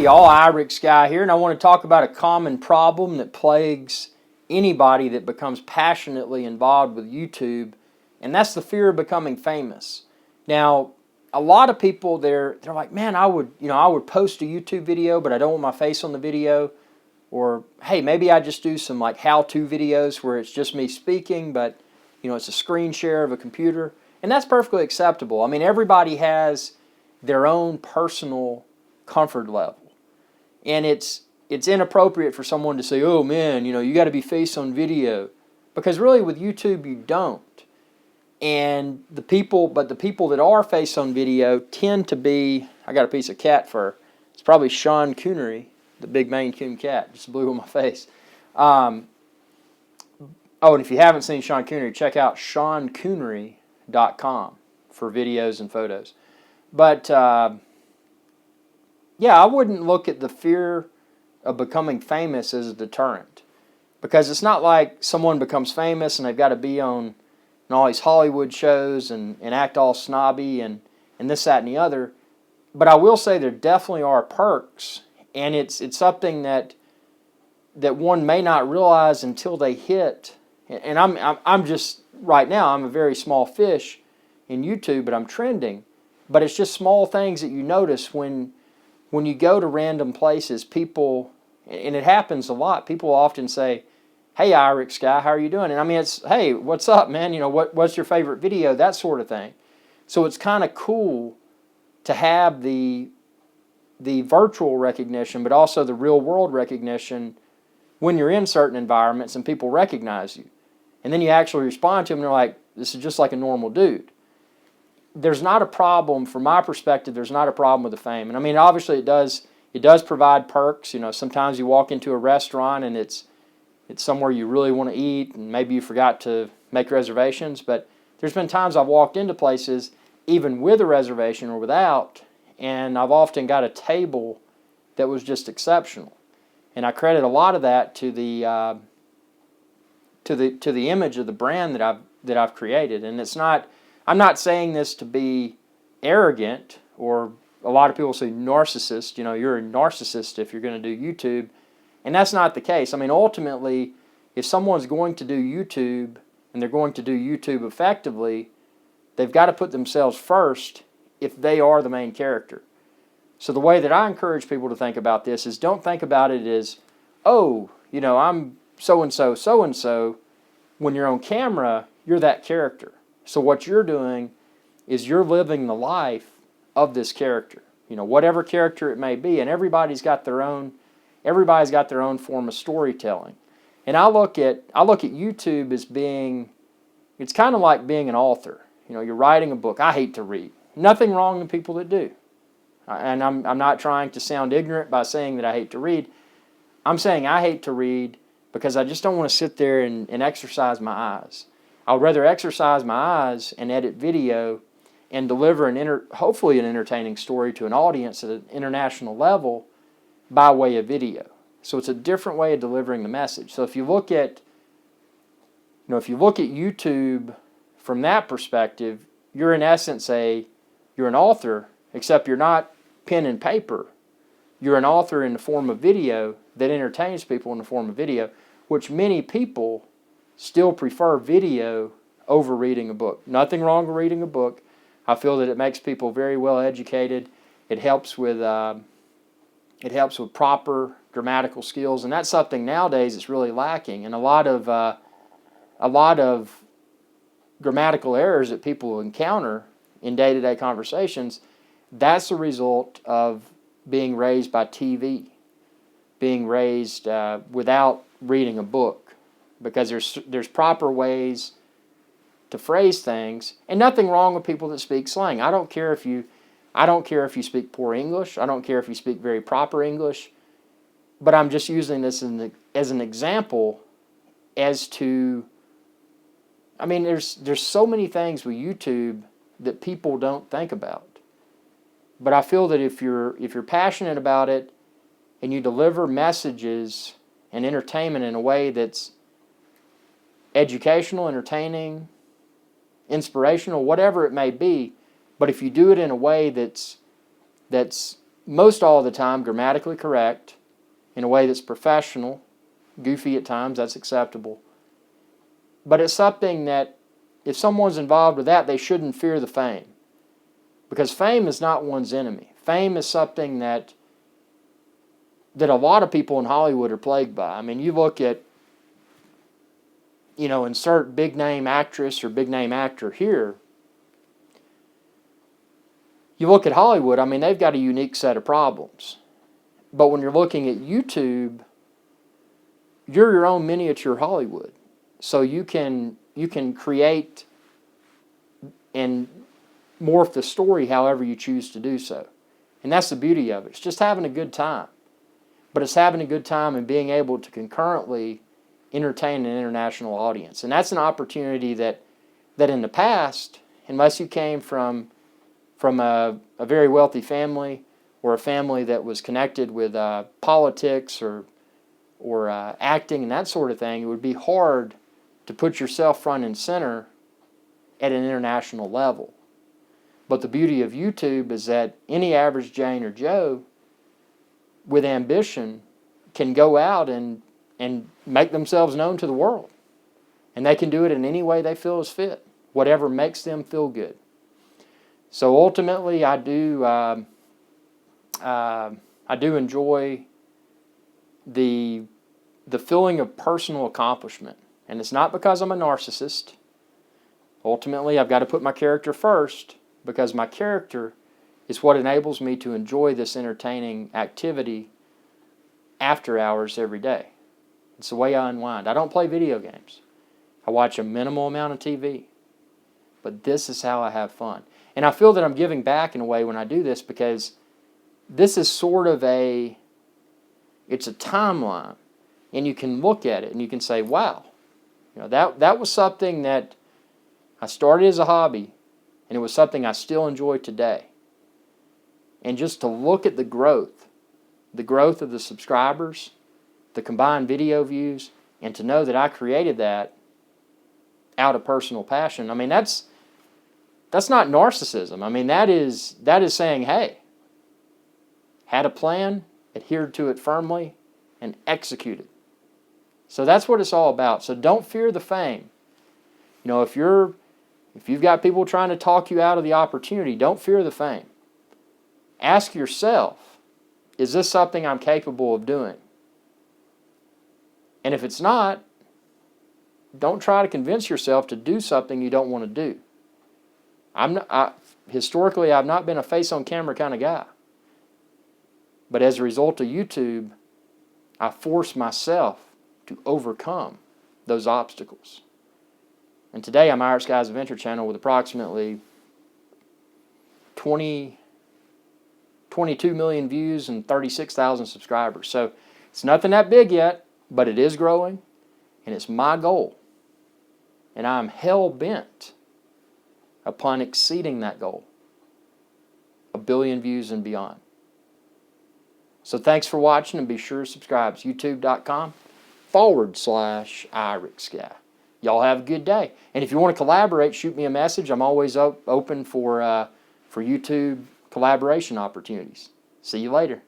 Hey y'all, Irix Guy here, and I want to talk about a common problem that plagues anybody that becomes passionately involved with YouTube, and that's the fear of becoming famous. Now, a lot of people they're like, man, I would post a YouTube video, but I don't want my face on the video. Or hey, maybe I just do some like how-to videos where it's just me speaking, but it's a screen share of a computer, and that's perfectly acceptable. I mean, everybody has their own personal comfort level. And it's inappropriate for someone to say, oh man, you got to be face on video. Because really with YouTube you don't. And the people that are face on video tend to be, I got a piece of cat fur. It's probably Sean Connery, the big Maine Coon cat, just blew on my face. And if you haven't seen Sean Connery, check out SeanConnery.com for videos and photos. But yeah, I wouldn't look at the fear of becoming famous as a deterrent, because it's not like someone becomes famous and they've got to be on all these Hollywood shows and act all snobby and this, that, and the other. But I will say there definitely are perks, and it's something that one may not realize until they hit. And I'm just right now I'm a very small fish in YouTube, but I'm trending. But it's just small things that you notice when you go to random places. People, and it happens a lot, people often say, hey Irix Guy, how are you doing? And I mean, it's, hey, what's up, man? What's your favorite video? That sort of thing. So it's kind of cool to have the virtual recognition, but also the real world recognition when you're in certain environments and people recognize you. And then you actually respond to them and they're like, this is just like a normal dude. There's not a problem, from my perspective, there's not a problem with the fame. And I mean, obviously it does provide perks. Sometimes you walk into a restaurant and it's somewhere you really want to eat, and maybe you forgot to make reservations. But there's been times I've walked into places, even with a reservation or without, and I've often got a table that was just exceptional. And I credit a lot of that to the image of the brand that I've created. And it's not, I'm not saying this to be arrogant, or a lot of people say narcissist. You're a narcissist if you're going to do YouTube. And that's not the case. I mean, ultimately, if someone's going to do YouTube and they're going to do YouTube effectively, they've got to put themselves first if they are the main character. So the way that I encourage people to think about this is, don't think about it as, oh, I'm so-and-so, so-and-so. When you're on camera, you're that character. So what you're doing is you're living the life of this character. Whatever character it may be, and everybody's got their own form of storytelling. And I look at YouTube as being, it's kind of like being an author. You're writing a book. I hate to read. Nothing wrong with people that do. And I'm not trying to sound ignorant by saying that I hate to read. I'm saying I hate to read because I just don't want to sit there and exercise my eyes. I would rather exercise my eyes and edit video and deliver hopefully an entertaining story to an audience at an international level by way of video. So it's a different way of delivering the message. So if you look at YouTube from that perspective, you're in essence you're an author, except you're not pen and paper. You're an author in the form of video that entertains people in the form of video, which many people still prefer video over reading a book. Nothing wrong with reading a book. I feel that it makes people very well educated. It helps with proper grammatical skills, and that's something nowadays that's really lacking. And a lot of grammatical errors that people encounter in day-to-day conversations, that's a result of being raised by TV, being raised without reading a book, because there's proper ways to phrase things, and nothing wrong with people that speak slang. I don't care if you speak poor English. I don't care if you speak very proper English. But I'm just using this as an example as to, I mean, there's so many things with YouTube that people don't think about. But I feel that if you're passionate about it and you deliver messages and entertainment in a way that's educational, entertaining, inspirational, whatever it may be, but if you do it in a way that's most all the time grammatically correct, in a way that's professional, goofy at times, that's acceptable. But it's something that if someone's involved with that, they shouldn't fear the fame. Because fame is not one's enemy. Fame is something that a lot of people in Hollywood are plagued by. I mean, you look at, insert big name actress or big name actor here. You look at Hollywood, I mean, they've got a unique set of problems. But when you're looking at YouTube, you're your own miniature Hollywood. So you can create and morph the story however you choose to do so. And that's the beauty of it. It's just having a good time. But it's having a good time and being able to concurrently entertain an international audience. And that's an opportunity that in the past, unless you came from a very wealthy family or a family that was connected with politics or acting and that sort of thing, it would be hard to put yourself front and center at an international level. But the beauty of YouTube is that any average Jane or Joe with ambition can go out and make themselves known to the world. And they can do it in any way they feel is fit, whatever makes them feel good. So ultimately, I do enjoy the feeling of personal accomplishment. And it's not because I'm a narcissist. Ultimately, I've got to put my character first, because my character is what enables me to enjoy this entertaining activity after hours every day. It's the way I unwind. I don't play video games. I watch a minimal amount of TV. But this is how I have fun. And I feel that I'm giving back in a way when I do this, because this is sort of it's a timeline. And you can look at it and you can say, wow, that was something that I started as a hobby, and it was something I still enjoy today. And just to look at the growth of the subscribers, the combined video views, and to know that I created that out of personal passion. I mean, that's not narcissism. I mean, that is saying, hey, had a plan, adhered to it firmly, and executed. So that's what it's all about. So don't fear the fame. If you've got people trying to talk you out of the opportunity, don't fear the fame. Ask yourself, is this something I'm capable of doing? And if it's not, don't try to convince yourself to do something you don't want to do. Historically, I've not been a face on camera kind of guy. But as a result of YouTube, I force myself to overcome those obstacles. And today I'm Irish Guys Adventure Channel with approximately 22 million views and 36,000 subscribers. So it's nothing that big yet, but it is growing, and it's my goal. And I'm hell-bent upon exceeding that goal, 1 billion views and beyond. So thanks for watching, and be sure to subscribe. It's youtube.com/IrixGuy. Y'all have a good day. And if you want to collaborate, shoot me a message. I'm always open for YouTube collaboration opportunities. See you later.